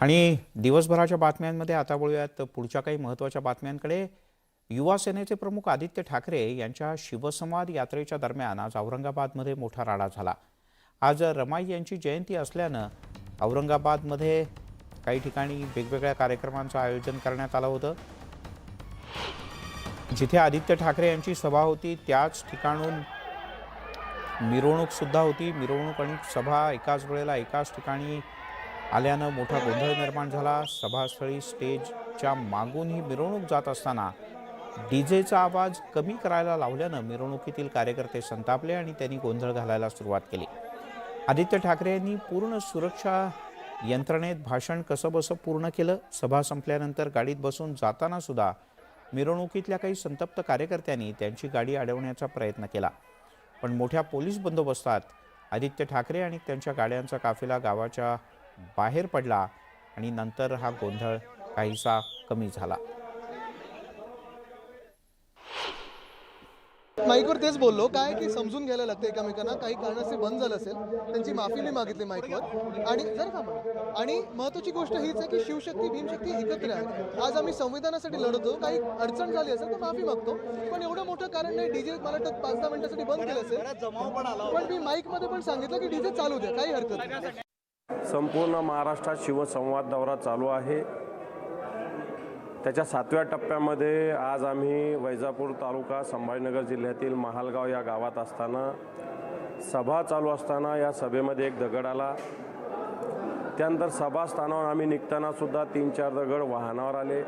आणि दिवसभराच्या बातम्यांमध्ये आता वळूयात पुढच्या काही महत्त्वाच्या बातम्यांकडे। युवा सेनेचे प्रमुख आदित्य ठाकरे यांच्या शिवसंवाद यात्रेच्या दरम्यान आज औरंगाबादमध्ये मोठा राडा झाला। आज रमाई यांची जयंती असल्यानं औरंगाबादमध्ये काही ठिकाणी वेगवेगळ्या कार्यक्रमांचं आयोजन करण्यात आलं होतं। जिथे आदित्य ठाकरे यांची सभा होती त्याच ठिकाणून मिरवणूक सुद्धा होती। मिरवणूक आणि सभा एकाच वेळेला एकाच ठिकाणी आल्यानं मोठा गोंधळ निर्माण झाला। सभास्थळी स्टेजच्या मागून ही मिरवणूक जात असताना डीजेचा आवाज कमी करायला लावल्यानं मिरवणुकीतील कार्यकर्ते संतापले आणि त्यांनी गोंधळ घालायला सुरुवात केली। आदित्य ठाकरे यांनी पूर्ण सुरक्षा यंत्रणेत भाषण कसंबसं पूर्ण केलं। सभा संपल्यानंतर गाडीत बसून जाताना सुद्धा मिरवणुकीतल्या काही संतप्त कार्यकर्त्यांनी त्यांची गाडी अडवण्याचा प्रयत्न केला, पण मोठ्या पोलीस बंदोबस्तात आदित्य ठाकरे आणि त्यांच्या गाड्यांचा काफिला गावाच्या बाहेर पडला आणि नंतर हा गोंधळ काहीसा कमी झाला। माईकवर तेच बोललो काय की समजून घ्यायला लागतं एकमेकांना। काही कारणासे बंद झालं असेल, त्यांची माफी मी मागितली माईकवर। आणि जर का आणि महत्त्वाची गोष्ट हीच आहे की शिवशक्ती भीमशक्ती एकत्र आहे। आज आम्ही संविधानासाठी लढतो, काही अडचण झाली असेल तर माफी मागतो, पण एवढं मोठं कारण नाही डीजे मला वाटतं 5-10 मिनिटांसाठी बंद केलं असेल, पण मी माईकमध्ये पण सांगितलं की डीजे चालू द्या, काही हरकत नाही। संपूर्ण महाराष्ट्रात शिवसंवाद दौरा चालू आहे। त्याच्या 7व्या टप्प्यामध्ये आज आम्ही वैजापूर तालुका संभाजीनगर जिल्ह्यातील महालगाव या गावात असताना सभा चालू असताना या सभेमध्ये एक दगड आला। त्यानंतर सभास्थानावर आम्ही निघताना सुद्धा 3-4 दगड वाहनावर आले।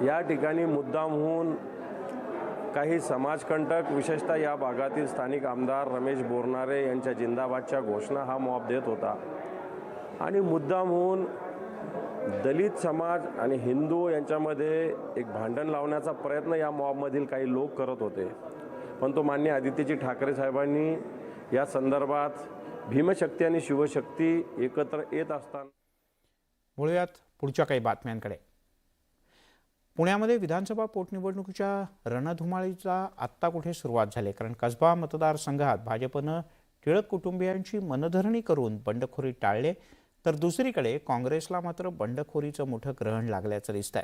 या ठिकाणी मुद्दामहून काही समाजकंटक विशेषतः या भागातील स्थानिक आमदार रमेश बोरनारे यांच्या जिंदाबादच्या घोषणा हा मॉब देत होता आणि मुद्दामहून दलित समाज आणि हिंदू यांच्यामध्ये एक भांडण लावण्याचा प्रयत्न या मॉबमधील काही लोक करत होते। पण तो माननीय आदित्यजी ठाकरे साहेबांनी या संदर्भात भीमशक्ती आणि शिवशक्ती एकत्र येत असताना वळूयात पुढच्या काही बातम्यांकडे। पुण्यामध्ये विधानसभा पोटनिवडणुकीच्या रणधुमाळीचा आत्ता कुठे सुरुवात झाली, कारण कसबा मतदारसंघात भाजपनं टिळक कुटुंबियांची मनधरणी करून बंडखोरी टाळले, तर दुसरीकडे काँग्रेसला मात्र बंडखोरीचं मोठं ग्रहण लागल्याचं दिसतंय।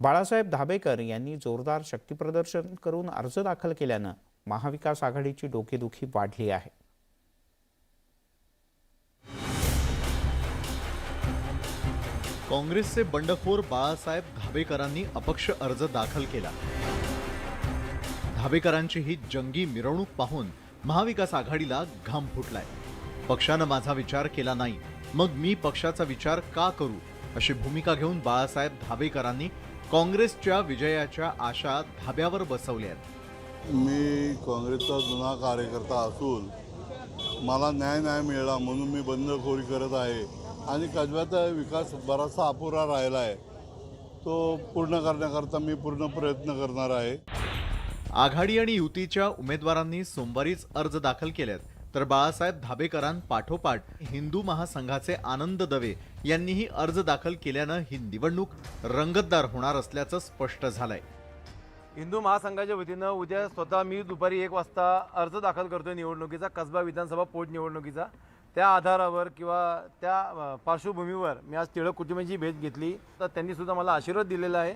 बाळासाहेब धाबेकर यांनी जोरदार शक्तीप्रदर्शन करून अर्ज दाखल केल्यानं महाविकास आघाडीची डोकेदुखी वाढली आहे। काँग्रेसचे बंडखोर बाळासाहेब धाबेकरांनी अपक्ष अर्ज दाखल केला। धाबेकरांची ही जंगी मिरवणूक पाहून महाविकास आघाडीला घाम फुटलाय। पक्षानं माझा विचार केला नाही, मग मी पक्षाचा विचार का करू, अशी भूमिका घेऊन बाळासाहेब धाबेकरांनी काँग्रेसच्या विजयाच्या आशा धाब्यावर बसवल्या आहेत। मी काँग्रेसचा जुना कार्यकर्ता असून मला न्याय नाही मिळाला म्हणून मी बंडखोरी करत आहे आणि कसब्याचा विकास बराचसा अपुरा राहिला आहे, तो पूर्ण करण्याकरता मी पूर्ण प्रयत्न करणार आहे। आघाडी आणि युतीच्या उमेदवारांनी सोमवारीच अर्ज दाखल केलेत, तर बाळासाहेब धाबेकरांपाठोपाठ हिंदू महासंघाचे आनंद दवे यांनीही अर्ज दाखल केल्यानं ही निवडणूक रंगतदार होणार असल्याचं स्पष्ट झालंय। हिंदू महासंघाच्या वतीनं उद्या स्वतः मी दुपारी 1 वाजता अर्ज दाखल करतोय निवडणुकीचा, कसबा विधानसभा पोटनिवडणुकीचा। त्या आधारावर किंवा त्या पार्श्वभूमीवर मी आज टिळक कुटुंबियांची भेट घेतली, तर त्यांनी सुद्धा मला आशीर्वाद दिलेला आहे।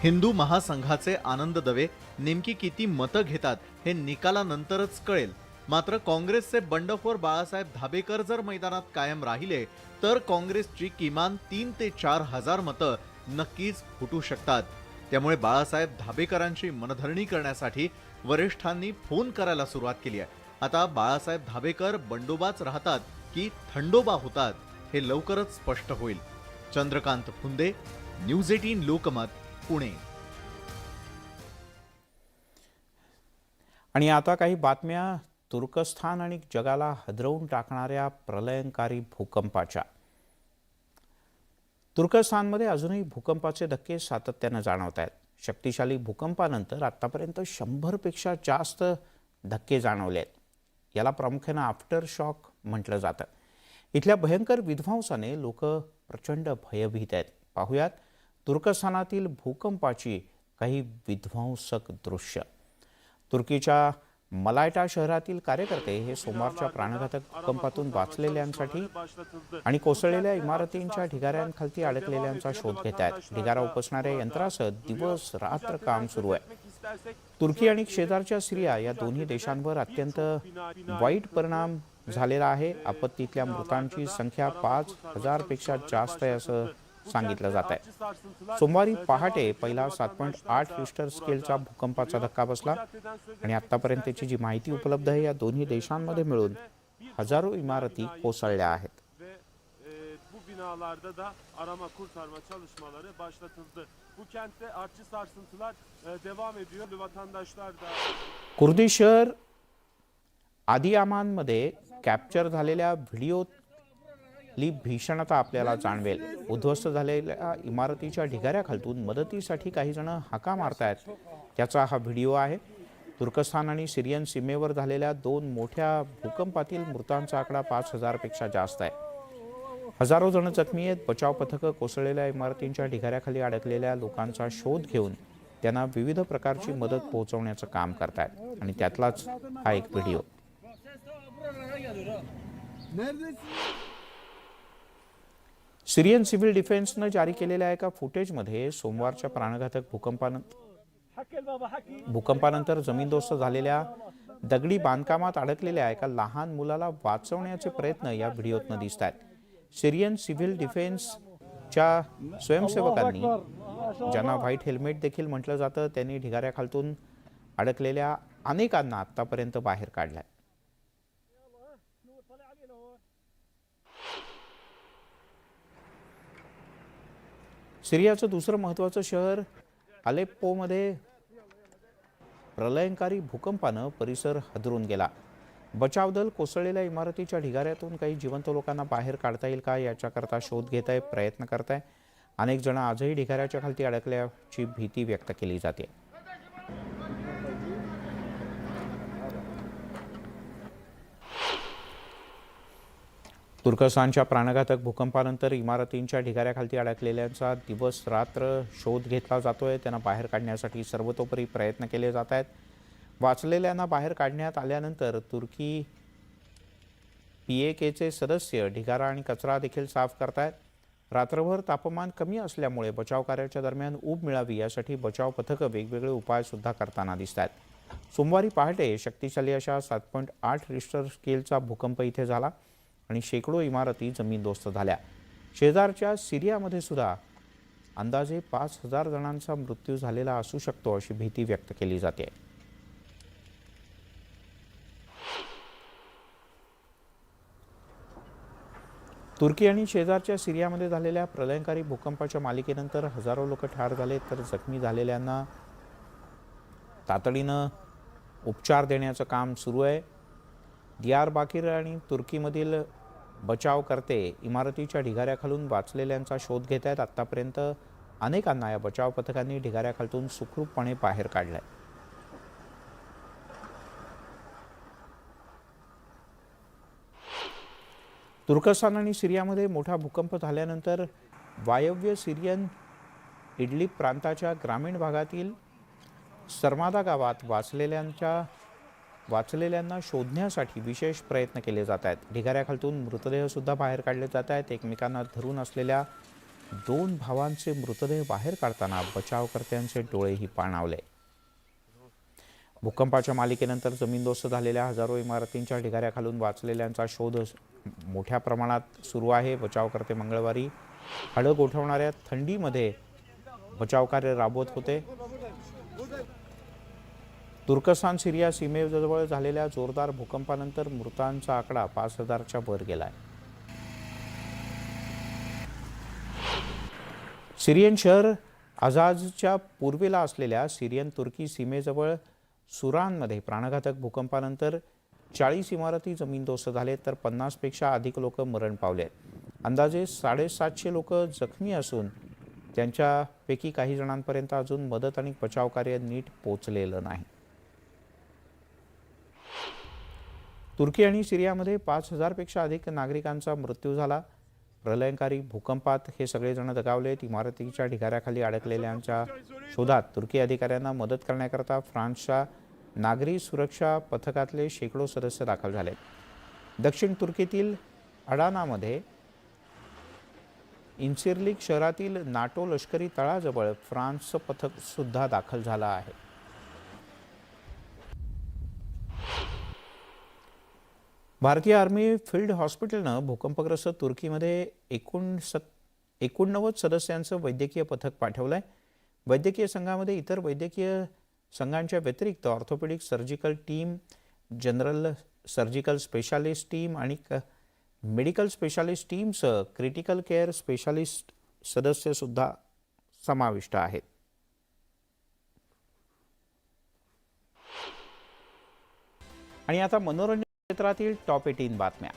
हिंदू महासंघाचे आनंद दवे नेमकी किती मतं घेतात हे निकालानंतरच कळेल, मात्र काँग्रेसचे बंडखोर बाळासाहेब धाबेकर जर मैदानात कायम राहिले तर काँग्रेसची किमान 3 ते 4 हजार मतं नक्कीच फुटू शकतात। त्यामुळे बाळासाहेब धाबेकरांची मनधरणी करण्यासाठी वरिष्ठांनी फोन करायला सुरुवात केली आहे। आता बाळासाहेब धाबेकर बंडोबाच राहतात की थंडोबा होतात हे लवकरच स्पष्ट होईल। चंद्रकांत फुंदे, न्यूज 18 लोकमत, पुणे। आणि आता काही बातम्या तुर्कस्थान आणि जगाला हादरवून टाकणाऱ्या प्रलयंकारी भूकंपाच्या। तुर्कस्थानमध्ये अजूनही भूकंपाचे धक्के सातत्यानं जाणवत आहेत। शक्तिशाली भूकंपानंतर आतापर्यंत 100 पेक्षा जास्त धक्के जाणवले आहेत। याला प्रामुख्यानं आफ्टर शॉक म्हटलं जातं। इथल्या भयंकर विध्वंसाने लोक प्रचंड भयभीत आहेत। पाहुयात तुर्कस्थानातील भूकंपाची काही विध्वंसक दृश्य। तुर्कीच्या मलायटा शहरातील कार्यकर्ते हे सोमवारच्या प्राणघातक भूकंपातून वाचलेल्यांसाठी आणि कोसळलेल्या इमारतींच्या ढिगाऱ्यांखाली अडकलेल्यांचा शोध घेत आहेत. ढिगारा उपसणाऱ्या यंत्रासह दिवस रात्र काम सुरू आहे. तुर्की आणि शेजारच्या सिरिया या दोन्ही देशांवर अत्यंत वाईट परिणाम झालेला आहे. आपत्तीतल्या मृतांची संख्या 5,000 पेक्षा जास्त आहे असं सांगितलं जात आहे. सोमवारी पहाटे पहिला 7.8 रिश्टर स्केलचा भूकंपाचा धक्का बसला आणि आतापर्यंतची जी माहिती उपलब्ध आहे या दोन्ही देशांमध्ये मिळून हजारो इमारती कोसळल्या आहेत. Bu binalarda da arama kurtarma çalışmaları başlatıldı. Bu kentte artçı sarsıntılar devam ediyor. Vatandaşlar da Kurdi शहर आदियामानमध्ये कॅप्चर झालेल्या व्हिडिओतली भीषणता आपल्याला जाणवेल. उद्ध्वस्त झालेल्या इमारतीच्या ढिगाऱ्याखालतून मदतीसाठी काही जण हाका मारतायत त्याचा हा व्हिडिओ आहे. तुर्कस्तान आणि सिरियन सीमेवर झालेल्या 2 मोठ्या भूकंपातील मृतांचा आकडा 5,000 पेक्षा जास्त आहे. हजारो जण जखमी आहेत. बचाव पथकं कोसळलेल्या इमारतींच्या ढिगाऱ्याखाली अडकलेल्या लोकांचा शोध घेऊन त्यांना विविध प्रकारची मदत पोहोचवण्याचं काम करतायत आणि त्यातलाच हा एक व्हिडिओ. सिरियन सिव्हिल डिफेन्सनं जारी केलेल्या एका फुटेजमध्ये सोमवारच्या प्राणघातक भूकंपानंतर जमीनदोस्त झालेल्या दगडी बांधकामात अडकलेल्या एका लहान मुलाला वाचवण्याचे प्रयत्न या व्हिडिओतनं दिसत आहेत. सिरियन सिव्हिल डिफेन्सच्या स्वयंसेवकांनी, ज्यांना व्हाईट हेल्मेट देखील म्हटलं जातं, त्यांनी ढिगाऱ्याखालतून अडकलेल्या अनेकांना आतापर्यंत बाहेर काढलंय. सिरियाचं दुसरं महत्त्वाचं शहर अलेप्पोमध्ये प्रलयंकारी भूकंपानं परिसर हादरून गेला. बचाव दल कोसळलेल्या इमारतीच्या ढिगाऱ्यातून काही जिवंत लोकांना बाहेर काढता येईल का याच्याकरता शोध घेत आहे, प्रयत्न करत आहे. अनेक जण आजही ढिगाऱ्याच्या खाली अडकल्याची भीती व्यक्त केली जाते. तुर्कस्तानच्या प्राणघातक भूकंपानंतर इमारतींच्या ढिगाऱ्याखाली अडकलेल्यांचा दिवस रात्र शोध घेतला जातोय. त्यांना बाहेर काढण्यासाठी सर्वतोपरी प्रयत्न केले जात आहेत. वाचलेल्यांना बाहेर काढण्यात आल्यानंतर तुर्की PKKचे सदस्य ढिगारा आणि कचरा देखील साफ करतायत. रात्रभर तापमान कमी असल्यामुळे बचाव कार्याच्या दरम्यान ऊब मिळावी यासाठी बचाव पथकं वेगवेगळे उपाय सुद्धा करताना दिसत आहेत. सोमवारी पहाटे शक्तिशाली अशा 7.8 रिश्टर स्केलचा भूकंप इथे झाला आणि शेकडो इमारती जमीनदोस्त झाल्या. शेजारच्या सिरियामध्ये सुद्धा अंदाजे 5,000 जणांचा मृत्यू झालेला असू शकतो अशी भीती व्यक्त केली जाते. तुर्की आणि शेजारच्या सिरियामध्ये झालेल्या प्रलयंकारी भूकंपाच्या मालिकेनंतर हजारो लोक ठार झाले तर जखमी झालेल्यांना तातडीनं उपचार देण्याचं काम सुरू आहे. दियारबाकीर आणि तुर्कीमधील बचावकर्ते इमारतीच्या ढिगाऱ्याखालून वाचलेल्यांचा शोध घेत आहेत. आत्तापर्यंत अनेकांना या बचाव पथकांनी ढिगाऱ्याखालून सुखरूपपणे बाहेर काढलंय. तुर्कस्तान आणि सिरियामध्ये मोठा भूकंप झाल्यानंतर वायव्य सिरियन इडलिब प्रांताच्या ग्रामीण भागातील सरमादा गावात वाचलेल्यांना शोधण्यासाठी विशेष प्रयत्न केले जात आहेत. ढिगाऱ्याखालून मृतदेहसुद्धा बाहेर काढले जात आहेत. एकमेकांना धरून असलेल्या 2 भावांचे मृतदेह बाहेर काढताना बचावकर्त्यांचे डोळेही पाणावले. भूकंपाच्या मालिकेनंतर जमीनदोस्त झालेल्या हजारो इमारतींच्या ढिगाऱ्याखालून वाचलेल्यांचा शोध मोठ्या प्रमाणात सुरू आहे. बचावकर्ते मंगळवारी हाडं गोठवणाऱ्या थंडीमध्ये बचावकार्य राबवत होते. तुर्कस्तान सिरिया सीमेजवळ झालेल्या जोरदार भूकंपानंतर मृतांचा आकडा 5,000च्या वर गेलाय. सिरियन शहर अझाजच्या पूर्वेला असलेल्या सिरियन तुर्की सीमेजवळ सुरानमध्ये प्राणघातक भूकंपानंतर 40 इमारती जमीनदोस्त झाले तर 50 पेक्षा अधिक लोक मरण पावले. अंदाजे 750 लोक जखमी असून त्यांच्यापैकी काही जणांपर्यंत अजून मदत आणि बचाव कार्य नीट पोहोचलेलं नाही. तुर्की आणि सिरियामध्ये 5,000 पेक्षा अधिक नागरिकांचा मृत्यू झाला. प्रलयंकारी भूकंपात हे सगळेजण दगावलेत. इमारतीच्या ढिगाऱ्याखाली अडकलेल्यांच्या शोधात तुर्की अधिकाऱ्यांना मदत करण्याकरता फ्रान्सच्या नागरी सुरक्षा पथकातले शेकडो सदस्य दाखल झाले. दक्षिण तुर्कीतील अडानामध्ये इन्सिर्लिक शहरातील नाटो लष्करी तळाजवळ फ्रान्सचं पथक सुद्धा दाखल झालं आहे. भारतीय आर्मी फील्ड हॉस्पिटलनं भूकंपग्रस्त तुर्कीमध्ये 89 सदस्यांचं वैद्यकीय पथक पाठवलंय. वैद्यकीय संघामध्ये इतर वैद्यकीय संघांच्या व्यतिरिक्त orthopaedic surgical team, general surgical specialist team आणि मेडिकल स्पेशालिस्ट टीमसह क्रिटिकल केअर स्पेशालिस्ट सदस्य सुद्धा समाविष्ट आहेत. आणि आता मनोरंजन क्षेत्रातील टॉप 18 बातम्या.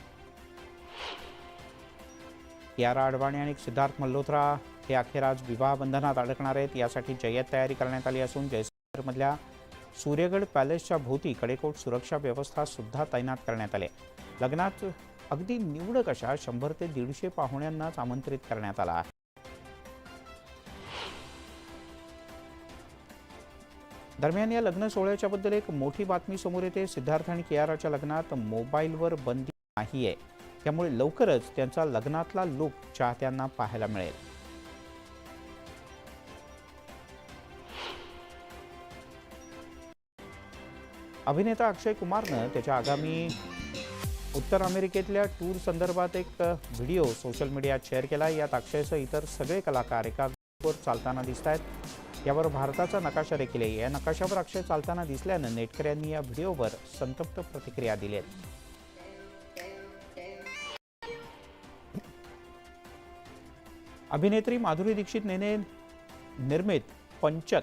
कियारा अडवाणी आणि सिद्धार्थ मल्होत्रा हे अखेर आज विवाह बंधनात अडकणार आहेत. यासाठी जय्यत तयारी करण्यात आली असून जयसालमेरमधल्या सूर्यगड पॅलेसच्या भोवती कडेकोट सुरक्षा व्यवस्था सुद्धा तैनात करण्यात आली. लग्नात अगदी निवडक अशा 100 ते 150 पाहुण्यांनाच आमंत्रित करण्यात आला आहे. दरम्यान या लग्न सोहळ्याच्या बद्दल एक मोठी बातमी समोर येते. सिद्धार्थ आणि कियाराच्या लग्नात मोबाईलवर बंदी नाहीये, त्यामुळे लवकरच त्यांचा लग्नातला लुक चाहत्यांना पाहायला मिळेल. अभिनेता अक्षय कुमारनं त्याच्या आगामी उत्तर अमेरिकेतल्या टूर संदर्भात एक व्हिडिओ सोशल मीडियात शेअर केला. यात अक्षयसह इतर सगळे कलाकार एका वर चालताना दिसत आहेत. यावर भारताचा नकाशा देखील आहे. या नकाशावर अक्षय चालताना दिसल्यानं नेटकऱ्यांनी या व्हिडिओवर संतप्त प्रतिक्रिया दिल्या. अभिनेत्री माधुरी दीक्षित नेने निर्मित पंचक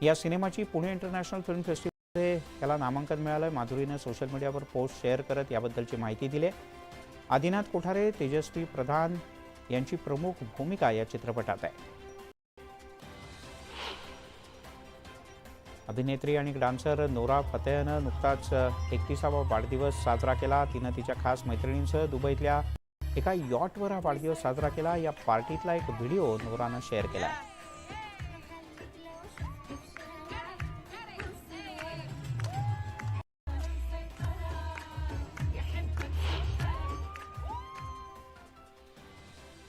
या सिनेमाची पुणे इंटरनॅशनल फिल्म फेस्टिवलमध्ये त्याला नामांकन मिळालं. माधुरीने सोशल मीडियावर पोस्ट शेअर करत याबद्दलची माहिती दिली. आदिनाथ कोठारे, तेजस्वी प्रधान यांची प्रमुख भूमिका या चित्रपटात आहे. अभिनेत्री आणि डान्सर नोरा फतेहनं नुकताच 31वा वाढदिवस साजरा केला. तिनं तिच्या खास मैत्रिणींसह दुबईतल्या एका यॉटवर हा वाढदिवस साजरा केला. या पार्टीतला एक व्हिडिओ नोरानं शेअर केला.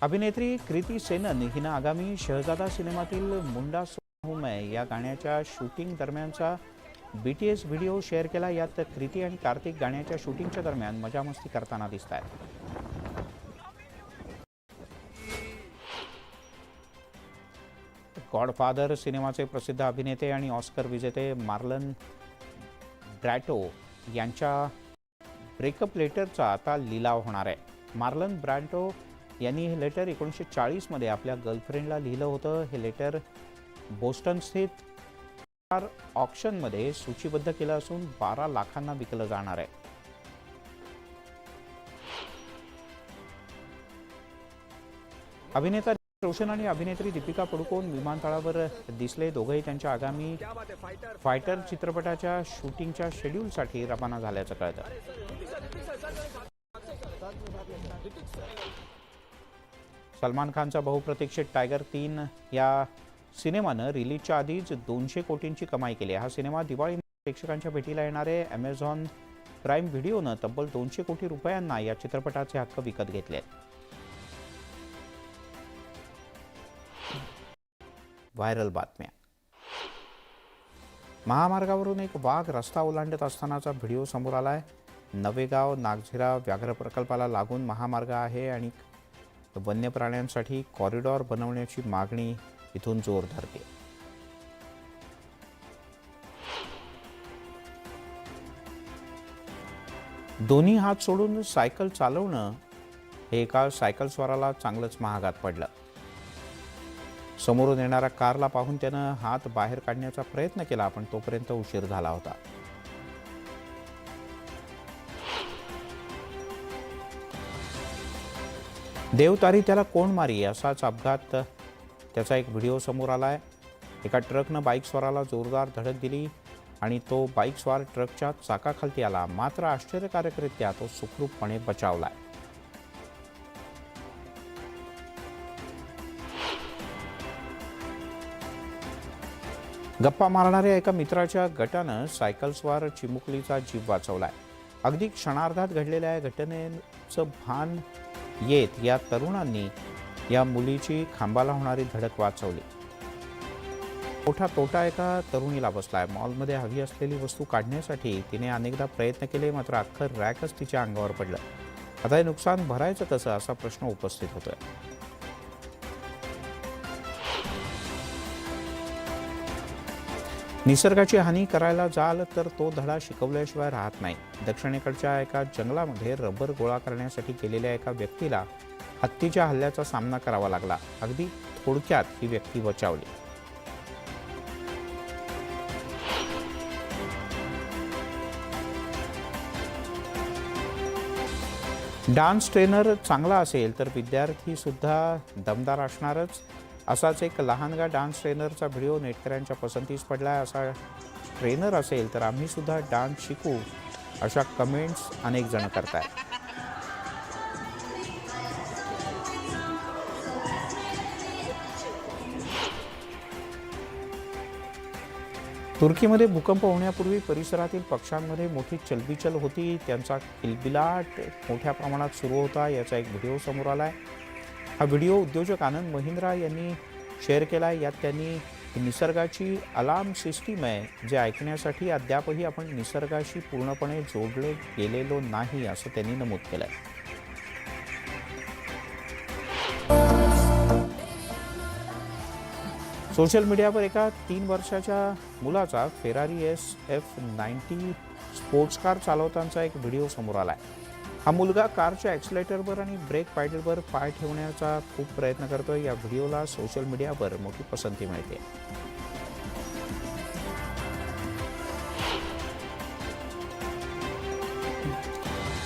अभिनेत्री कृती सेनन हिनं आगामी शहजादा सिनेमातील मुंडा सोना हूं मैं या गाण्याच्या शूटिंग दरम्यानचा BTS व्हिडिओ शेअर केला. यात कृती आणि कार्तिक गाण्याच्या शूटिंगच्या दरम्यान मजामस्ती करताना दिसत आहेत. गॉडफादर सिनेमाचे प्रसिद्ध अभिनेते आणि ऑस्कर विजेते मार्लन ब्रॅटो यांच्या ब्रेकअप लेटरचा आता लिलाव होणार आहे. मार्लन ब्रॅटो यांनी हे लेटर 1940 मध्ये आपल्या गर्लफ्रेंडला लिहिलं होतं. हे लेटर बोस्टन स्थित ऑक्शनमध्ये सूचीबद्ध केलं असून 12 लाखांना विकलं जाणार आहे. अभिनेता रोशन आणि अभिनेत्री दीपिका पडुकोन विमानतळावर दिसले. दोघंही त्यांच्या आगामी फायटर चित्रपटाच्या शूटिंगच्या शेड्यूलसाठी रवाना झाल्याचं कळतं. सलमान खानचा बहुप्रतीक्षित टायगर 3 या सिनेमानं रिलीजच्या आधीच 200 कोटींची कमाई केली. हा सिनेमा दिवाळी प्रेक्षकांच्या भेटीला येणारे अमेझॉन प्राईम व्हिडिओनं तब्बल 200 कोटी रुपयांना या चित्रपटाचे हक्क विकत घेतले. व्हायरल बातम्या. महामार्गावरून एक वाघ रस्ता ओलांडत असतानाचा व्हिडिओ समोर आलाय. नवेगाव नागझिरा व्याघ्र प्रकल्पाला लागून महामार्ग आहे आणि वन्य प्राण्यांसाठी कॉरिडॉर बनवण्याची मागणी इथून जोर धरते. दोन्ही हात सोडून सायकल चालवणं हे एका सायकल स्वाराला चांगलंच महागात पडलं. समोरून येणाऱ्या कारला पाहून त्यानं हात बाहेर काढण्याचा प्रयत्न केला, पण तोपर्यंत उशीर झाला होता. देवतारी त्याला कोण मारी असाच अपघात त्याचा एक व्हिडिओ समोर आलाय. एका ट्रकनं बाईक स्वाराला जोरदार धडक दिली आणि तो बाईक स्वार ट्रकच्या चाकाखालती आला. मात्र आश्चर्यकारकरित्या तो सुखरूपपणे बचावलाय. गप्पा मारणाऱ्या एका मित्राच्या गटानं सायकलस्वार चिमुकलीचा जीव वाचवलाय. अगदी क्षणार्धात घडलेल्या या घटनेचं भान येत या तरुणांनी या मुलीची खांबाला होणारी धडक वाचवली. मोठा तोटा एका तरुणीला बसलाय. मॉलमध्ये हवी असलेली वस्तू काढण्यासाठी तिने अनेकदा प्रयत्न केले, मात्र अख्खं रॅकच तिच्या अंगावर पडलं. आता हे नुकसान भरायचं कसं असा प्रश्न उपस्थित होतोय. निसर्गाची हानी करायला जाल तर तो धडा शिकवल्याशिवाय राहत नाही. दक्षिणेकडच्या एका जंगलामध्ये रबर गोळा करण्यासाठी गेलेल्या एका व्यक्तीला हत्तीच्या हल्ल्याचा सामना करावा लागला. अगदी थोडक्यात ही व्यक्ती बचावली. डान्स ट्रेनर चांगला असेल तर विद्यार्थी सुद्धा दमदार असणारच. असाच एक लहानगा डान्स ट्रेनरचा व्हिडिओ नेटकऱ्यांच्या पसंतीस पडलाय. असा ट्रेनर असेल तर आम्ही सुद्धा डान्स शिकू अशा कमेंट्स अनेक जण करतायत. तुर्कीमध्ये भूकंप होण्यापूर्वी परिसरातील पक्ष्यांमध्ये मोठी चलबिचल होती. त्यांचा किलबिलाट मोठ्या प्रमाणात सुरू होता. याचा एक व्हिडिओ समोर आलाय. हा व्हिडिओ उद्योजक आनंद महिंद्रा यांनी शेअर केला. यात त्यांनी निसर्गाची अलार्म सिस्टीम आहे जे ऐकण्यासाठी अद्यापही आपण निसर्गाशी पूर्णपणे जोडले गेलेलो नाही असं त्यांनी नमूद केलंय. सोशल मीडियावर एका 3 वर्षाच्या मुलाचा फेरारी SF90 स्पोर्ट्स कार चालवतानाचा एक व्हिडिओ समोर आलाय. हा मुलगा कारच्या ॲक्सिलेटरवर आणि ब्रेक पॅडलवर पाय ठेवण्याचा खूप प्रयत्न करतोय. या व्हिडिओला सोशल मीडियावर मोठी पसंती मिळते.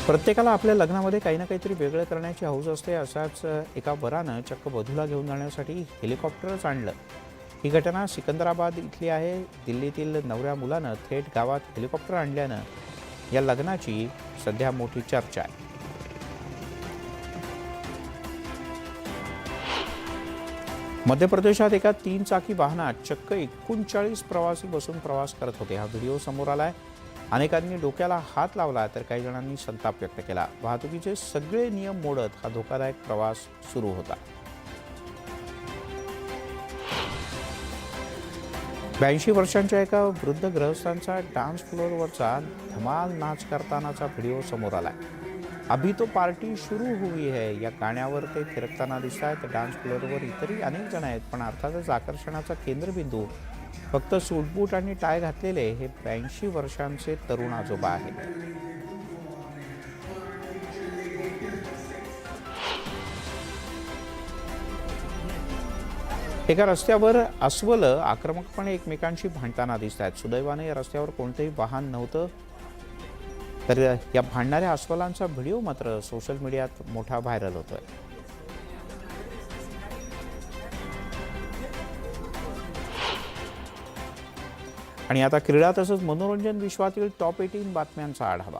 प्रत्येकाला आपल्या लग्नामध्ये काही ना काहीतरी वेगळं करण्याची हौस असते. असाच एका वरानं चक्क वधूला घेऊन जाण्यासाठी हेलिकॉप्टरच आणलं. ही घटना सिकंदराबाद इथली आहे. दिल्लीतील नवऱ्या मुलानं थेट गावात हेलिकॉप्टर आणल्यानं या लग्नाची सध्या मोठी चर्चा आहे. मध्य प्रदेशात एका 3 चाकी वाहनात चक्क 39 प्रवासी बसून प्रवास करत होते. हा व्हिडिओ समोर आलाय. अनेकांनी डोक्याला हात लावला तर काही जणांनी संताप व्यक्त केला. वाहतुकीचे सगळे नियम मोडत हा धोकादायक प्रवास सुरू होता. 82 वर्षांच्या एका वृद्ध गृहस्थांचा डान्स फ्लोअरवरचा धमाल नाच करतानाचा व्हिडिओ समोर आलाय. अभी तो पार्टी शुरू हुई है या गाण्यावर ते थिरकताना दिसत आहेत. डान्स फ्लोअरवर इतरही अनेक जण आहेत, पण अर्थातच आकर्षणाचा केंद्रबिंदू फक्त सूटबूट आणि टाय घातलेले हे 82 वर्षांचे तरुण आजोबा आहेत. एका रस्त्यावर अस्वल आक्रमकपणे एकमेकांशी भांडताना दिसत आहेत. सुदैवाने या रस्त्यावर कोणतेही वाहन नव्हतं. तर या भांडणाऱ्या अस्वलांचा व्हिडिओ मात्र सोशल मीडियात मोठा व्हायरल होतोय. आणि आता क्रीडा तसंच मनोरंजन विश्वातील टॉप 18 बातम्यांचा आढावा.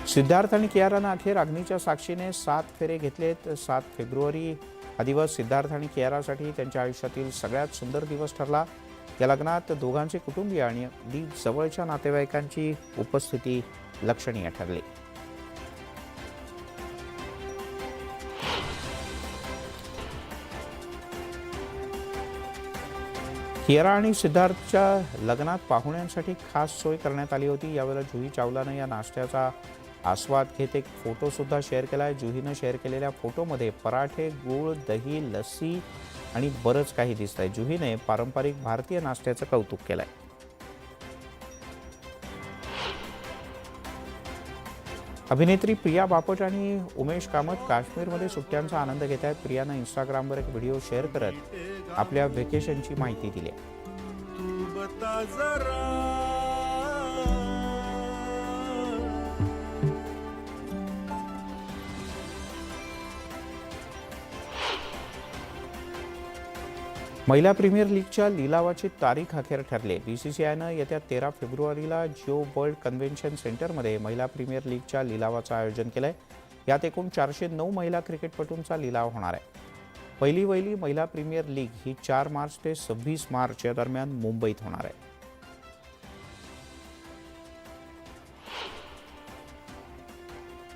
सिद्धार्थ आणि कियारानं अखेर अग्नीच्या साक्षीने 7 फेरे घेतलेत. 7 फेब्रुवारी हा दिवस सिद्धार्थ आणि कियारासाठी त्यांच्या आयुष्यातील सगळ्यात सुंदर दिवस ठरला. या लग्नात दोघांचे कुटुंबीय आणि अगदी जवळच्या नातेवाईकांची उपस्थिती लक्षणीय ठरली. कियारा आणि सिद्धार्थच्या लग्नात पाहुण्यांसाठी खास सोय करण्यात आली होती. यावेळेला जुही चावलानं या नाश्त्याचा आस्वाद घेत एक फोटो सुद्धा शेअर केलाय. जुहीनं शेअर केलेल्या फोटोमध्ये पराठे, गूळ, दही, लस्सी आणि बरंच काही दिसतंय. जुहीने पारंपरिक भारतीय नाश्त्याचं कौतुक केलंय. अभिनेत्री प्रिया बापट आणि उमेश कामत काश्मीरमध्ये सुट्ट्यांचा आनंद घेत आहेत. प्रियानं इंस्टाग्रामवर एक व्हिडिओ शेअर करत आपल्या व्हेकेशनची माहिती दिली. महिला प्रीमियर लीगच्या लिलावाची तारीख अखेर ठरली. BCCIनं येत्या 13 फेब्रुवारीला जिओ वर्ल्ड कन्व्हेन्शन सेंटरमध्ये महिला प्रीमियर लीगच्या लिलावाचं आयोजन केलंय. यात एकूण 409 महिला क्रिकेटपटूंचा लिलाव होणार आहे. पहिली वहिली महिला प्रीमियर लीग ही 4 मार्च ते 26 मार्च या दरम्यान मुंबईत होणार आहे.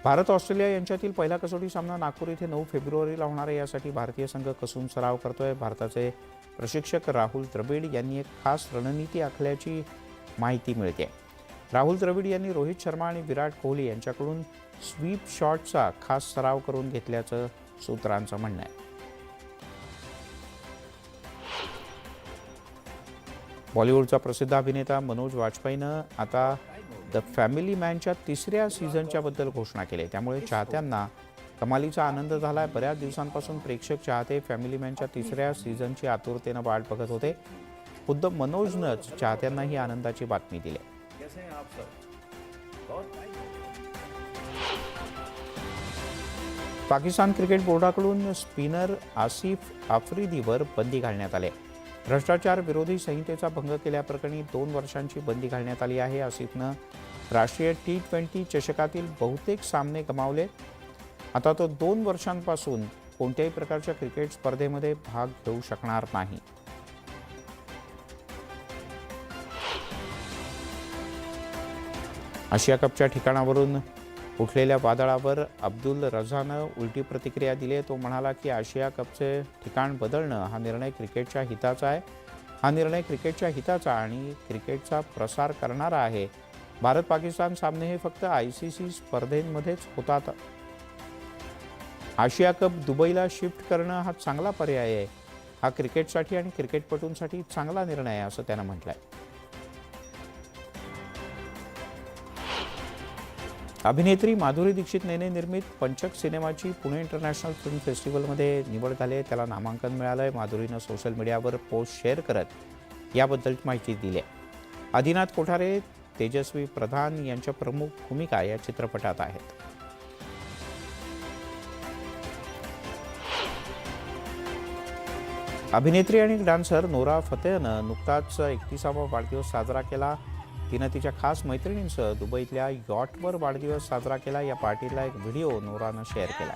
भारत ऑस्ट्रेलिया यांच्यातील पहिला कसोटी सामना नागपूर येथे 9 फेब्रुवारीला होणार आहे. यासाठी भारतीय संघ कसून सराव करतोय. भारताचे प्रशिक्षक राहुल द्रविड यांनी एक खास रणनीती आखल्याची माहिती मिळते. राहुल द्रविड यांनी रोहित शर्मा आणि विराट कोहली यांच्याकडून स्वीप शॉटचा खास सराव करून घेतल्याचं सूत्रांचं म्हणणं आहे. बॉलिवूडचा प्रसिद्ध अभिनेता मनोज वाजपेयीनं आता द फॅमिली मॅनच्या 3ऱ्या सीझनच्या बद्दल घोषणा केली. त्यामुळे चाहत्यांना कमालीचा आनंद झाला. बऱ्याच दिवसांपासून प्रेक्षक चाहते फॅमिली मॅनच्या 3ऱ्या सीझनची आतुरतेनं वाट बघत होते. खुद्द मनोजनंच चाहत्यांना ही आनंदाची बातमी दिली. पाकिस्तान क्रिकेट बोर्डाकडून स्पिनर आसिफ आफ्रिदीवर बंदी घालण्यात आली. भ्रष्टाचार विरोधी संहितेचा भंग केल्याप्रकरणी 2 वर्षांची बंदी घालण्यात आली आहे. आसिफनं राष्ट्रीय T20 चषकातील बहुतेक सामने गमावले. आता तो 2 वर्षांपासून कोणत्याही प्रकारच्या क्रिकेट स्पर्धेमध्ये भाग घेऊ शकणार नाही. आशिया कपच्या ठिकाणावरून उठलेल्या वादळावर अब्दुल रझानं उलटी प्रतिक्रिया दिली. तो म्हणाला की आशिया कपचे ठिकाण बदलणं हा निर्णय क्रिकेटच्या हिताचा आहे. हा निर्णय क्रिकेटच्या हिताचा आणि क्रिकेटचा प्रसार करणारा आहे. भारत पाकिस्तान सामने हे फक्त ICC स्पर्धेंमध्येच होतात. आशिया कप दुबईला शिफ्ट करणं हा चांगला पर्याय आहे. हा क्रिकेटसाठी आणि क्रिकेटपटूंसाठी चांगला निर्णय आहे असं त्यानं म्हटलंय. अभिनेत्री माधुरी दीक्षित नेने निर्मित पंचक सिनेमाची पुणे इंटरनॅशनल फिल्म फेस्टिवलमध्ये निवड झाली आहे. त्याला नामांकन मिळालंय. माधुरीनं सोशल मीडियावर पोस्ट शेअर करत याबद्दल माहिती दिली आहे. आदिनाथ कोठारे, तेजस्वी प्रधान यांच्या प्रमुख भूमिका या चित्रपटात आहेत. अभिनेत्री आणि डान्सर नोरा फतेहनं नुकताच 31वा वाढदिवस साजरा केला. तिनं तिच्या खास मैत्रिणींसह दुबईतल्या यॉटवर वाढदिवस साजरा केला. या पार्टीला एक व्हिडिओ नोरानं शेअर केला.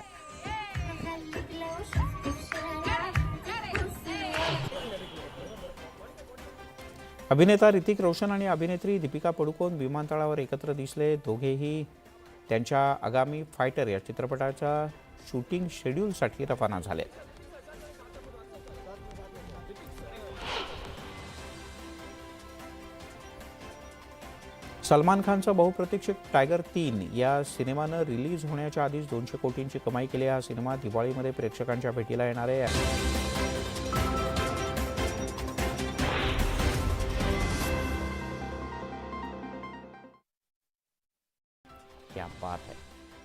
अभिनेता ऋतिक रोशन आणि अभिनेत्री दीपिका पडुकोन विमानतळावर एकत्र दिसले. दोघेही त्यांच्या आगामी फायटर या चित्रपटाच्या शूटिंग शेड्यूलसाठी रवाना झाले. सलमान खानचा बहुप्रतीक्षित टायगर 3 या सिनेमानं रिलीज होण्याच्या आधीच 200 कोटींची कमाई केली. हा सिनेमा दिवाळीमध्ये प्रेक्षकांच्या भेटीला येणार आहे. क्या बात आहे.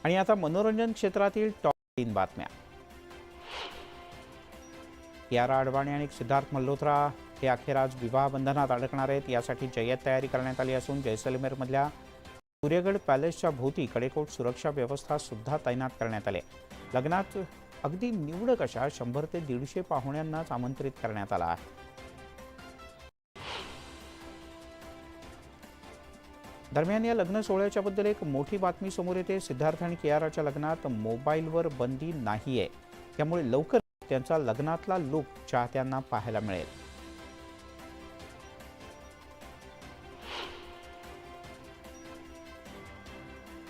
आणि आता मनोरंजन क्षेत्रातील टॉप 3 बातम्या. कियारा अडवाणी आणि सिद्धार्थ मल्होत्रा हे अखेर आज विवाह बंधनात अडकणार आहेत. यासाठी जय्यत तयारी करण्यात आली असून जैसलमेरमधल्या सूर्यगड पॅलेसच्या भोवती कडेकोट सुरक्षा व्यवस्था सुद्धा तैनात करण्यात आली. लग्नात अगदी निवडक अशा 100 ते 150 पाहुण्यांनाच आमंत्रित करण्यात आला आहे. दरम्यान या लग्न सोहळ्याच्या बद्दल एक मोठी बातमी समोर येते. सिद्धार्थ आणि कियाराच्या लग्नात मोबाईलवर बंदी नाहीये. त्यामुळे लवकर त्यांचा लग्नातला लुक चाहत्यांना पाहायला मिळेल.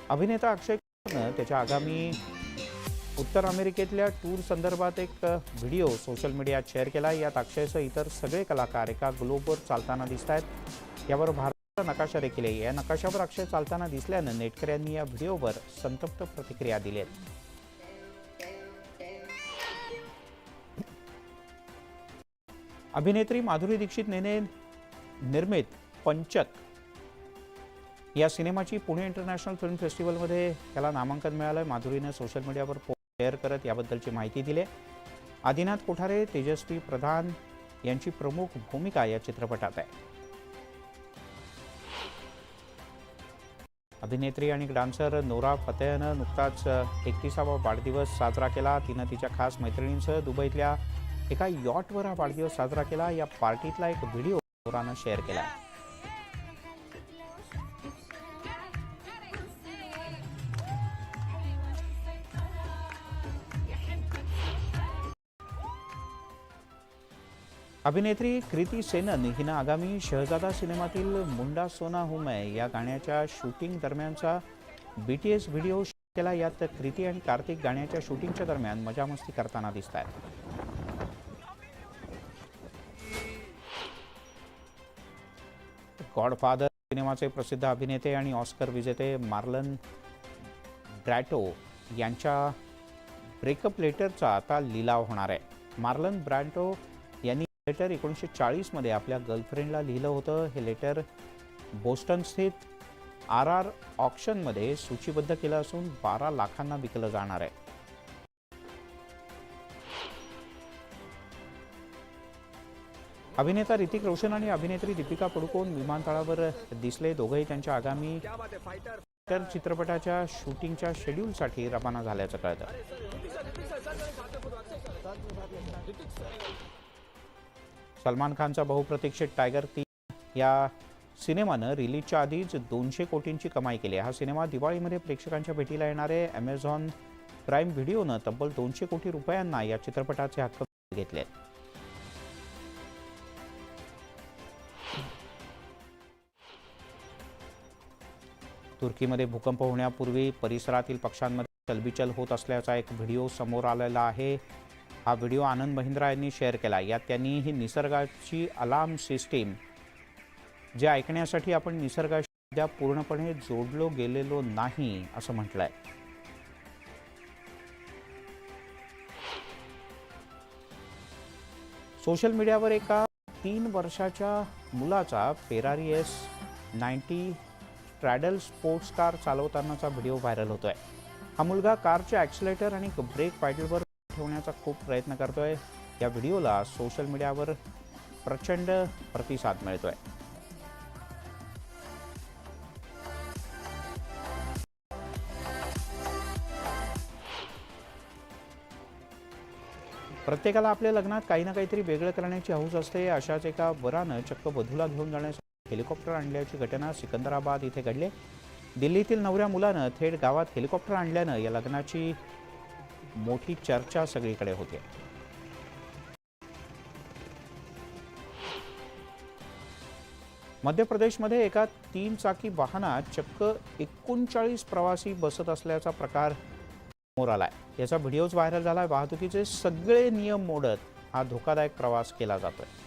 अभिनेता अक्षय कुमारनं त्याच्या आगामी उत्तर अमेरिकेतल्या टूर संदर्भात एक व्हिडिओ सोशल मीडियात शेअर केला. यात अक्षयसह इतर सगळे कलाकार एका ग्लोबवर चालताना दिसत आहेत. यावर भारताचा नकाशा देखील आहे. या नकाशावर अक्षय चालताना दिसल्यानं नेटकऱ्यांनी या व्हिडिओवर संतप्त प्रतिक्रिया दिल्या. अभिनेत्री माधुरी दीक्षित नेने निर्मित पंचक या सिनेमाची पुणे इंटरनॅशनल फिल्म फेस्टिवलमध्ये त्याला नामांकन मिळालं. माधुरीने सोशल मीडियावर पोस्ट शेअर करत याबद्दलची माहिती दिली. आदिनाथ कोठारे, तेजस्वी प्रधान यांची प्रमुख भूमिका या चित्रपटात आहे. अभिनेत्री आणि डान्सर नोरा फतेहनं नुकताच 31वा वाढदिवस साजरा केला. तिनं तिच्या खास मैत्रिणींसह दुबईतल्या एका यॉटवर हा वाढदिवस साजरा केला. या पार्टीतला एक व्हिडिओ नोरानं शेअर केला. अभिनेत्री कृती सेनन हिनं आगामी शहजादा सिनेमातील मुंडा सोना हूं मैं या गाण्याच्या शूटिंग दरम्यानचा BTS व्हिडिओ शेअर केला. यात कृती आणि कार्तिक गाण्याच्या शूटिंगच्या दरम्यान मजामस्ती करताना दिसत आहेत. गॉडफादर सिनेमाचे प्रसिद्ध अभिनेते आणि ऑस्कर विजेते मार्लन ब्रॅटो यांच्या ब्रेकअप लेटरचा आता लिलाव होणार आहे. मार्लन ब्रॅटो यांनी लेटर 1940 मध्ये आपल्या गर्लफ्रेंडला लिहिलं होतं. हे लेटर बोस्टन स्थित RR ऑक्शनमध्ये सूचीबद्ध केलं असून 12 लाखांना विकलं जाणार आहे. अभिनेता ऋतिक रोशन आणि अभिनेत्री दीपिका पडुकोन विमानतळावर दिसले. दोघंही त्यांच्या आगामी फायटर चित्रपटाच्या शूटिंगच्या शेड्यूलसाठी रवाना झाल्याचं कळतं. सलमान खानचा बहुप्रतीक्षित टायगर 3 या सिनेमानं रिलीजच्या आधीच 200 कोटींची कमाई केली. हा सिनेमा दिवाळीमध्ये प्रेक्षकांच्या भेटीला येणारे अमेझॉन प्राईम व्हिडिओनं तब्बल 200 कोटी रुपयांना या चित्रपटाचे हक्क घेतले. तुर्कीमध्ये भूकंप होण्यापूर्वी परिसरातील पक्षांमध्ये चलबिचल होत असल्याचा एक व्हिडिओ समोर आलेला आहे. हा व्हिडिओ आनंद महिंद्रा यांनी शेअर केला. यात त्यांनी ही निसर्गाची अलार्म सिस्टीम जे ऐकण्यासाठी आपण निसर्गाशी सध्या पूर्णपणे जोडलो गेलेलो नाही असं म्हटलंय. सोशल मीडियावर एका 3 वर्षाच्या मुलाचा Ferrari S90 Stradale sports car चालवतानाचा व्हिडिओ व्हायरल होतोय. हा मुलगा कारचे ॲक्सिलेटर आणि ब्रेक पॅडलवर ठेवण्याचा खूप प्रयत्न करतोय. या व्हिडिओला सोशल मीडियावर प्रचंड प्रतिसाद मिळतोय. प्रत्येकाला आपल्या लग्नात काही ना काहीतरी वेगळं करण्याची हौस असते. अशाच एका वरानं चक्क वधूला घेऊन जाण्यासाठी हेलिकॉप्टर आणल्याची घटना सिकंदराबाद इथे घडली. दिल्लीतील नवऱ्या मुलानं थेट गावात हेलिकॉप्टर आणल्यानं या लग्नाची मोठी चर्चा सगळीकडे होते. मध्य प्रदेशमध्ये एका 3 चाकी वाहनात चक्क 39 प्रवासी बसत असल्याचा प्रकार समोर आलाय. याचा व्हिडिओज व्हायरल झालाय. वाहतुकीचे सगळे नियम मोडत हा धोकादायक प्रवास केला जातोय.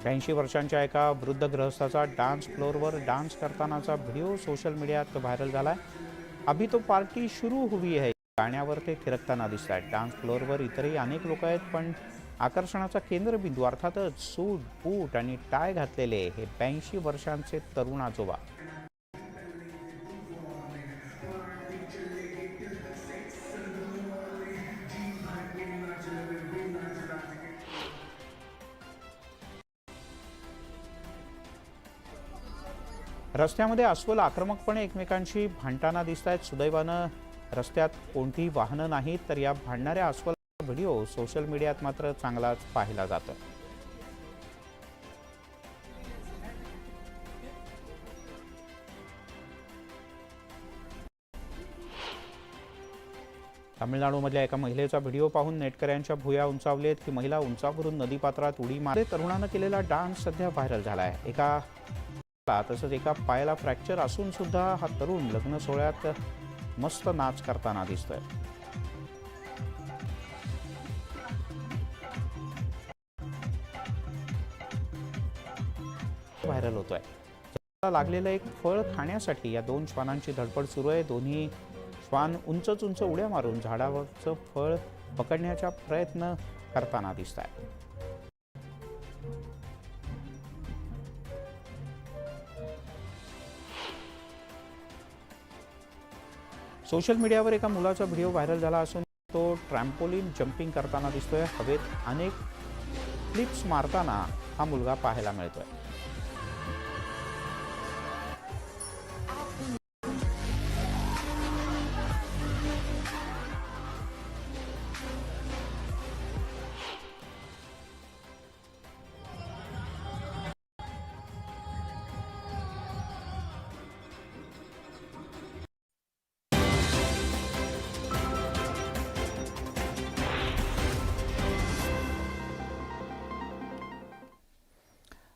ऐंशी वर्षांच्या एका वृद्ध गृहस्थाचा डान्स फ्लोअरवर डान्स करतानाचा व्हिडिओ सोशल मीडियात व्हायरल झालाय. अभी तो पार्टी शुरू हुई है गाण्यावर ते थिरकताना दिसत आहेत. डान्स फ्लोअरवर इतरही अनेक लोक आहेत, पण आकर्षणाचा केंद्रबिंदू अर्थातच सूट बूट आणि टाय घातलेले हे 82 वर्षांचे तरुण आजोबा. रस्त्यामध्ये अस्वल आक्रमकपणे एकमेकांशी भांडताना दिसत आहेत. सुदैवानं रस्त्यात कोणतीही वाहनं नाहीत, तर या भांडणाऱ्या अस्वलाचा व्हिडिओ सोशल मीडियात मात्र चांगलाच पाहिला जातो. तामिळनाडूमधल्या एका महिलेचा व्हिडिओ पाहून नेटकऱ्यांच्या भुया उंचावलेत. की महिला उंचावरून नदीपात्रात उडी मारते. तरुणानं केलेला डान्स सध्या व्हायरल झालाय. तसंच एका पायाला फ्रॅक्चर असून सुद्धा हा तरुण लग्न सोहळ्यात मस्त नाच करताना दिसतोय. व्हायरल होतोय. लागलेलं एक फळ खाण्यासाठी या 2 श्वानांची धडपड सुरू आहे. दोन्ही श्वान उंच उड्या मारून झाडावरचं फळ पकडण्याचा प्रयत्न करताना दिसत आहेत. सोशल मीडियावर एका मुलाचा व्हिडिओ व्हायरल झाला असून तो ट्रॅम्पोलिन जम्पिंग करताना दिसतोय. हवेत अनेक फ्लिप्स मारताना हा मुलगा पाहायला मिळतोय.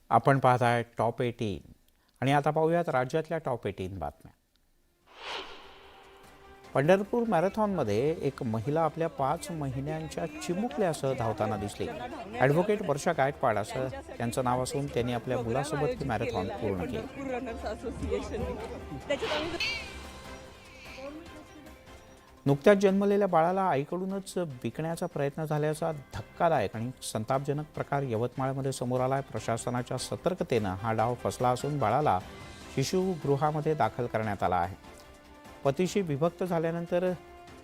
आपण पाहताय टॉप 18 आणि आता पाहूयात राज्यातल्या टॉप 18 बातम्या. पंढरपूर मॅरेथॉनमध्ये एक महिला आपल्या 5 महिन्यांच्या चिमुकल्यासह धावताना दिसली. ॲडव्होकेट वर्षा गायकवाड असं त्यांचं नाव असून त्यांनी आपल्या मुलासोबत ही मॅरेथॉन पूर्ण केली. नुकत्याच जन्मलेल्या बाळाला आईकडूनच विकण्याचा प्रयत्न झाल्याचा धक्कादायक आणि संतापजनक प्रकार यवतमाळमध्ये समोर आला आहे. प्रशासनाच्या सतर्कतेनं हा डाव फसला असून बाळाला शिशुगृहामध्ये दाखल करण्यात आला आहे. पतीशी विभक्त झाल्यानंतर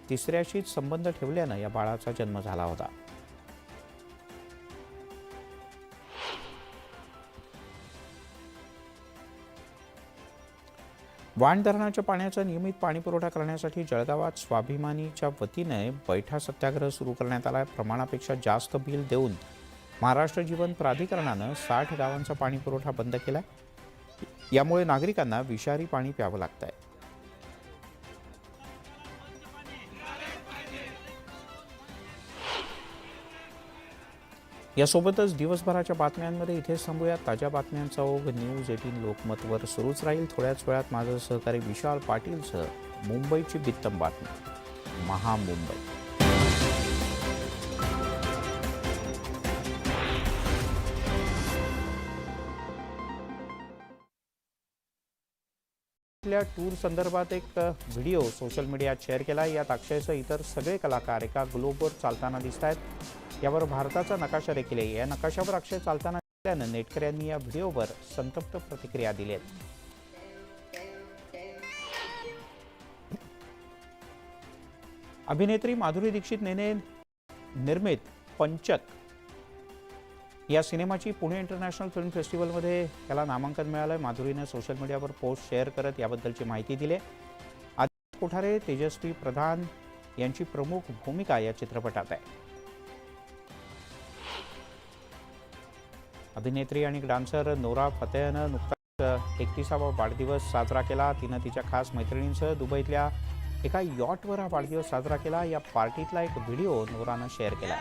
तिसऱ्याशीच संबंध ठेवल्यानं या बाळाचा जन्म झाला होता. वाण धरणाच्या पाण्याचा नियमित पाणीपुरवठा करण्यासाठी जळगावात स्वाभिमानीच्या वतीने बैठा सत्याग्रह सुरू करण्यात आला आहे. प्रमाणापेक्षा जास्त बिल देऊन महाराष्ट्र जीवन प्राधिकरणानं 60 गावांचा पाणीपुरवठा बंद केला. यामुळे नागरिकांना विषारी पाणी प्यावं लागत आहे. यासोबतच दिवसभराच्या बातम्यांमध्ये इथेच थांबूया. ताज्या बातम्यांचा ओघ न्यूज 18 लोकमतवर सुरूच राहील. थोड्याच वेळात माझं सहकारी विशाल पाटीलसह मुंबईची बित्तम बातमी महामुंबई. टूर संदर्भात एक व्हिडिओ सोशल मीडियात शेअर केला. यात अक्षयसह इतर सगळे कलाकार एका ग्लोबवर चालताना दिसत आहेत. यावर भारताचा नकाशा देखील आहे. या नकाशावर अक्षय चालताना दिसल्यानं नेटकऱ्यांनी या व्हिडिओवर संतप्त प्रतिक्रिया दिल्या. अभिनेत्री माधुरी दीक्षित नेने निर्मित पंचक या सिनेमाची पुणे इंटरनॅशनल फिल्म फेस्टिवलमध्ये त्याला नामांकन मिळालं. माधुरीने सोशल मीडियावर पोस्ट शेअर करत याबद्दलची माहिती दिली. आदित्य कोठारे, तेजस्वी प्रधान यांची प्रमुख भूमिका या चित्रपटात आहे. अभिनेत्री आणि डान्सर नोरा फतेहनं नुकताच 31वा वाढदिवस साजरा केला. तिनं तिच्या खास मैत्रिणींसह दुबईतल्या एका यॉटवर हा वाढदिवस साजरा केला. या पार्टीतला एक व्हिडिओ नोरानं शेअर केला.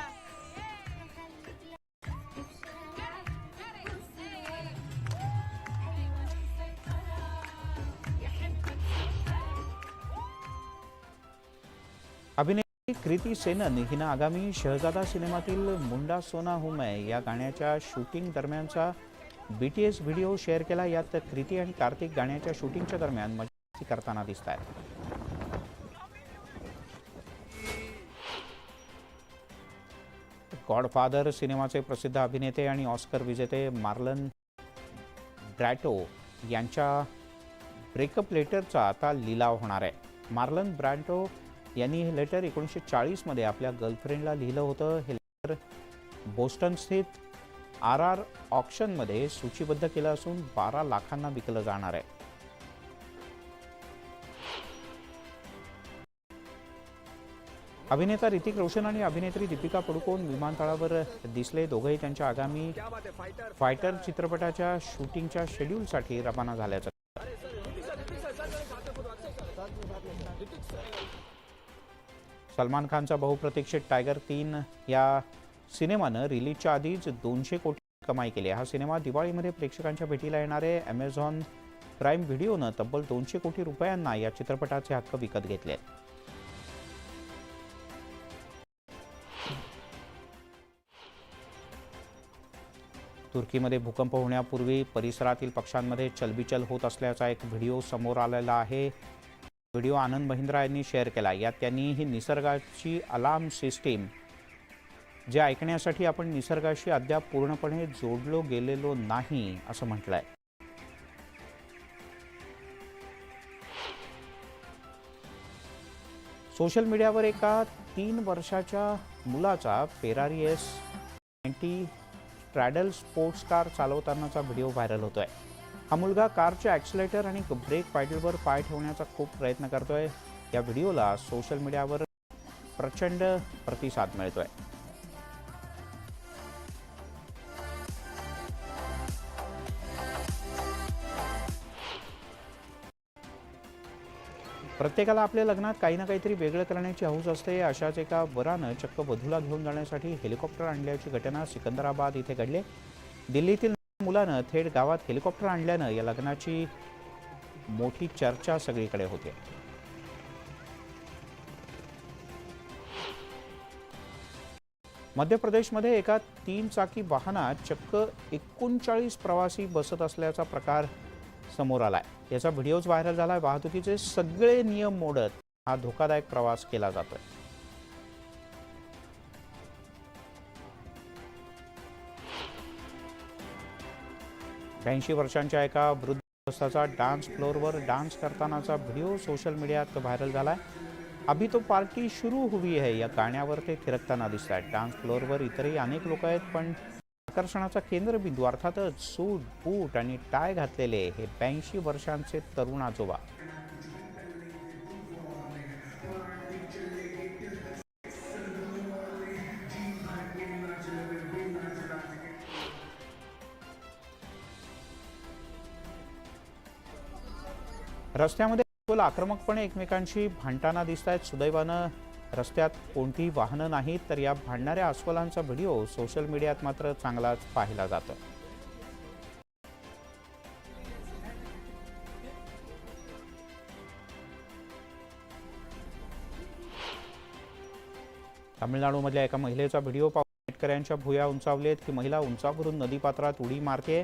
अभिनेत्री कृती सेनन हिनं आगामी शहजादा सिनेमातील मुंडा सोना हूं मैं या गाण्याच्या शूटिंग दरम्यानचा BTS व्हिडिओ शेअर केला. यात कृती आणि कार्तिक गाण्याच्या शूटिंगच्या दरम्यान मस्ती करताना दिसत आहेत. गॉडफादर सिनेमाचे प्रसिद्ध अभिनेते आणि ऑस्कर विजेते मार्लन ब्रॅटो यांच्या ब्रेकअप लेटरचा आता लिलाव होणार आहे. मार्लन ब्रॅटो यांनी हे लेटर 1940 मध्ये आपल्या गर्लफ्रेंडला लिहिलं होतं. हे लेटर बोस्टन स्थित RR ऑक्शनमध्ये सूचीबद्ध केलं असून 12 लाखांना विकलं जाणार आहे. अभिनेता ऋतिक रोशन आणि अभिनेत्री दीपिका पडुकोन विमानतळावर दिसले. दोघंही त्यांच्या आगामी फायटर चित्रपटाच्या शूटिंगच्या शेड्यूलसाठी रवाना झाल्याचं. सलमान खानचा बहुप्रतीक्षित टायगर 3 या सिनेमानं रिलीजच्या आधीच 200 कोटी कमाई केली. हा सिनेमा दिवाळीमध्ये प्रेक्षकांच्या भेटीला येणारे अमेझॉन प्राईम व्हिडिओनं तब्बल 200 कोटी रुपयांना या चित्रपटाचे हक्क विकत घेतले. तुर्कीमध्ये भूकंप होण्यापूर्वी परिसरातील पक्ष्यांमध्ये चलबिचल होत असल्याचा एक व्हिडिओ समोर आलेला आहे. व्हिडिओ आनंद महिंद्रा यांनी शेअर केला. यात त्यांनी ही निसर्गाची अलार्म सिस्टीम जे ऐकण्यासाठी आपण निसर्गाशी अद्याप पूर्णपणे जोडलो गेलेलो नाही असं म्हटलंय. सोशल मीडियावर एका 3 वर्षाच्या मुलाचा Ferrari S90 Stradale sports car चालवतानाचा व्हिडिओ व्हायरल होतोय. हा मुलगा कारच्या ॲक्सिलेटर आणि ब्रेक पॅडलवर पाय ठेवण्याचा खूप प्रयत्न करतोय. या व्हिडिओला सोशल मीडियावर प्रचंड प्रतिसाद मिळतोय. प्रत्येकाला आपल्या लग्नात काही ना काहीतरी वेगळं करण्याची हौस असते. अशाच एका वरानं चक्क वधूला घेऊन जाण्यासाठी हेलिकॉप्टर आणल्याची घटना सिकंदराबाद इथे घडली. दिल्लीतील मुलानं थेट गावात हेलिकॉप्टर आणल्यानं या लग्नाची मोठी चर्चा सगळीकडे होते. मध्य प्रदेशमध्ये एका 3 चाकी वाहनात चक्क 39 प्रवासी बसत असल्याचा प्रकार समोर आलाय. याचा व्हिडिओज व्हायरल झालाय. वाहतुकीचे सगळे नियम मोडत हा धोकादायक प्रवास केला जातोय. ऐंशी वर्षांच्या एका वृद्ध गृहस्थाचा डान्स फ्लोअरवर डान्स करतानाचा व्हिडिओ सोशल मीडियात व्हायरल झालाय. अभी तो पार्टी शुरू हुई है या गाण्यावर ते थिरकताना दिसत आहेत. डान्स फ्लोअरवर इतरही अनेक लोक आहेत, पण आकर्षणाचा केंद्रबिंदू अर्थातच सूट बूट आणि टाय घातलेले हे 82 वर्षांचे तरुण आजोबा. रस्त्यामध्ये आक्रमकपणे एकमेकांशी भांडताना दिसत आहेत. सुदैवानं रस्त्यात कोणतीही वाहनं नाहीत, तर या भांडणाऱ्या अस्वलांचा व्हिडिओ सोशल मीडियात मात्र चांगलाच पाहिला जातो. तामिळनाडूमधल्या एका महिलेचा व्हिडिओ पाहून शेतकऱ्यांच्या भुया उंचावलेत. ही महिला उंचावरून नदीपात्रात उडी मारते.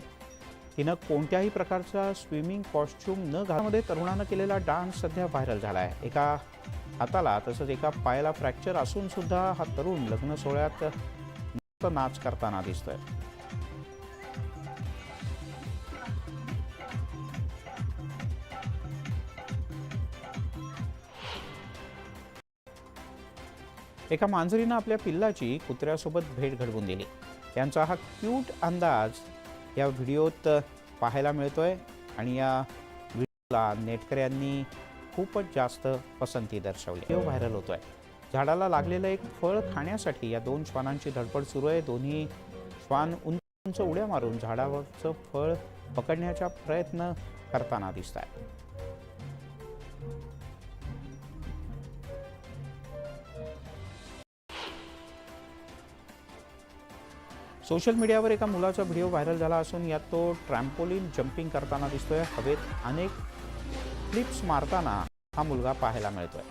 तिनं कोणत्याही प्रकारचा स्विमिंग कॉस्ट्यूम न घालण्यामध्ये तरुणानं केलेला डान्स सध्या व्हायरल झाला आहे. एका हाताला तसंच एका पायाला फ्रॅक्चर असून सुद्धा हा तरुण लग्न सोहळ्यात मस्त नाच करताना दिसतोय. एका मांजरीनं आपल्या पिल्लाची कुत्र्यासोबत भेट घडवून दिली. त्यांचा हा क्यूट अंदाज या व्हिडिओत पाहायला मिळतोय आणि या व्हिडिओला नेटकऱ्यांनी खूपच जास्त पसंती दर्शवली. व्हिडिओ व्हायरल होतोय. झाडाला लागलेलं एक फळ खाण्यासाठी या 2 श्वानांची धडपड सुरू आहे. दोन्ही श्वान उंच उड्या मारून झाडावरचं फळ पकडण्याचा प्रयत्न करताना दिसत आहेत. सोशल मीडियावर एका मुलाचा व्हिडिओ व्हायरल झाला असून यात तो ट्रॅम्पोलिन जम्पिंग करताना दिसतोय. हवेत अनेक फ्लिप्स मारताना हा मुलगा पाहायला मिळतोय.